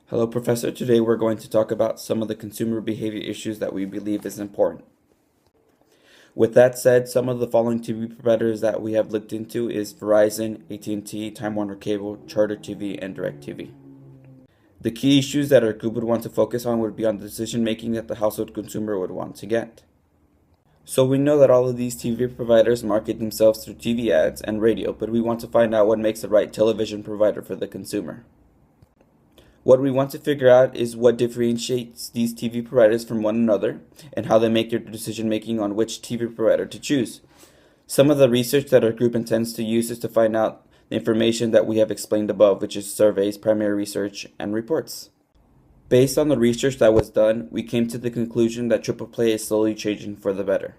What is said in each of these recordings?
Hello, Professor. Today we're going to talk about some of the consumer behavior issues that we believe is important. With that said, some of the following TV providers that we have looked into is Verizon, AT&T, Time Warner Cable, Charter TV, and DirecTV. The key issues that our group would want to focus on would be on the decision making that the household consumer would want to get. So we know that all of these TV providers market themselves through TV ads and radio, but we want to find out what makes the right television provider for the consumer. What we want to figure out is what differentiates these TV providers from one another and how they make their decision making on which TV provider to choose. Some of the research that our group intends to use is to find out the information that we have explained above, which is surveys, primary research, and reports. Based on the research that was done, we came to the conclusion that triple play is slowly changing for the better.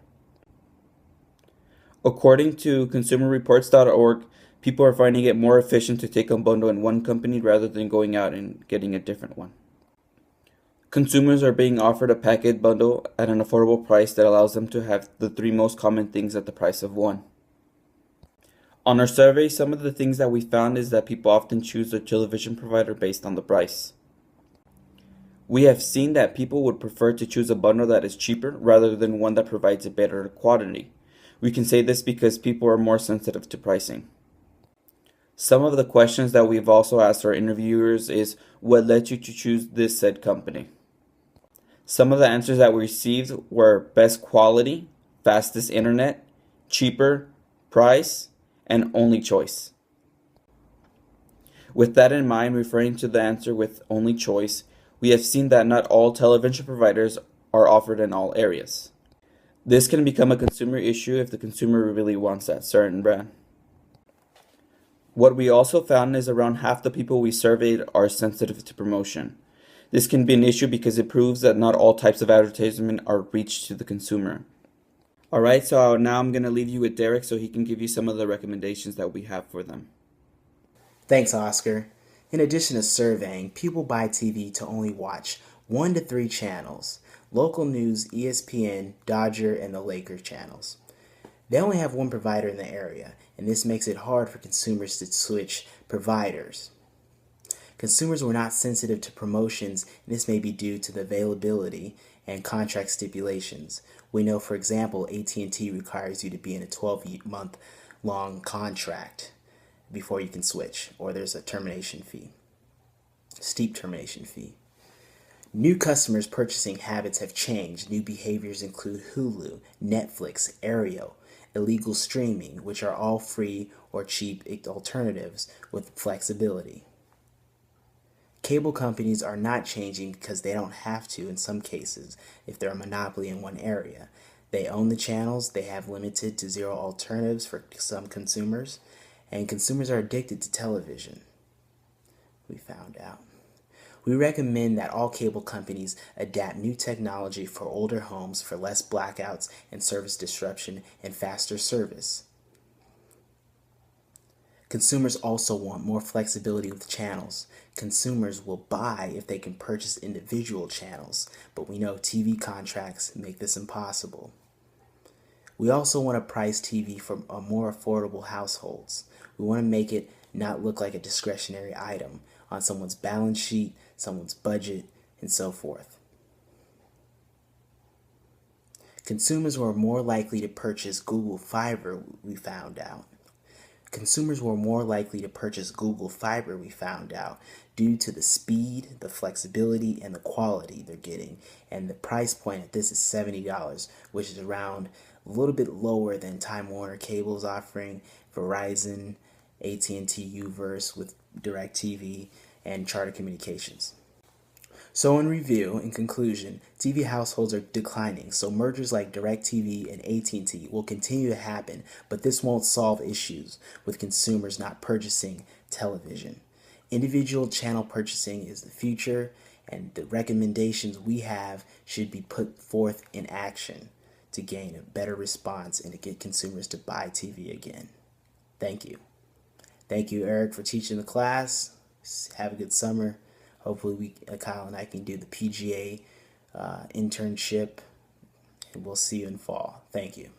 According to consumerreports.org, people are finding it more efficient to take a bundle in one company rather than going out and getting a different one. Consumers are being offered a package bundle at an affordable price that allows them to have the three most common things at the price of one. On our survey, some of the things that we found is that people often choose their television provider based on the price. We have seen that people would prefer to choose a bundle that is cheaper rather than one that provides a better quality. We can say this because people are more sensitive to pricing. Some of the questions that we've also asked our interviewers is, what led you to choose this said company? Some of the answers that we received were best quality, fastest internet, cheaper, price, and only choice. With that in mind, referring to the answer with only choice, we have seen that not all television providers are offered in all areas. This can become a consumer issue if the consumer really wants that certain brand. What we also found is around half the people we surveyed are sensitive to promotion. This can be an issue because it proves that not all types of advertisement are reached to the consumer. Alright, so now I'm going to leave you with Derek so he can give you some of the recommendations that we have for them. Thanks, Oscar. In addition to surveying, people buy TV to only watch 1 to 3 channels: local news, ESPN, Dodger, and the Lakers channels. They only have one provider in the area, and this makes it hard for consumers to switch providers. Consumers were not sensitive to promotions, and this may be due to the availability and contract stipulations. We know, for example, AT&T requires you to be in a 12-month long contract before you can switch, or there's a termination fee, steep termination fee. New customers' purchasing habits have changed. New behaviors include Hulu, Netflix, Aereo, illegal streaming, which are all free or cheap alternatives with flexibility. Cable companies are not changing because they don't have to in some cases if they're a monopoly in one area. They own the channels, they have limited to zero alternatives for some consumers, and consumers are addicted to television, we found out. We recommend that all cable companies adapt new technology for older homes for less blackouts and service disruption and faster service. Consumers also want more flexibility with channels. Consumers will buy if they can purchase individual channels, but we know TV contracts make this impossible. We also want to price TV for more affordable households. We want to make it not look like a discretionary item on someone's balance sheet, someone's budget, and so forth. Consumers were more likely to purchase Google Fiber, we found out. Consumers were more likely to purchase Google Fiber, we found out, due to the speed, the flexibility, and the quality they're getting. And the price point at this is $70, which is around a little bit lower than Time Warner Cable is offering, Verizon, AT&T Uverse with DirecTV, and Charter Communications. So in review, in conclusion, TV households are declining, so mergers like DirecTV and AT&T will continue to happen, but this won't solve issues with consumers not purchasing television. Individual channel purchasing is the future, and the recommendations we have should be put forth in action to gain a better response and to get consumers to buy TV again. Thank you. Thank you, Eric, for teaching the class. Have a good summer. Hopefully Kyle and I can do the PGA internship, and we'll see you in fall. Thank you.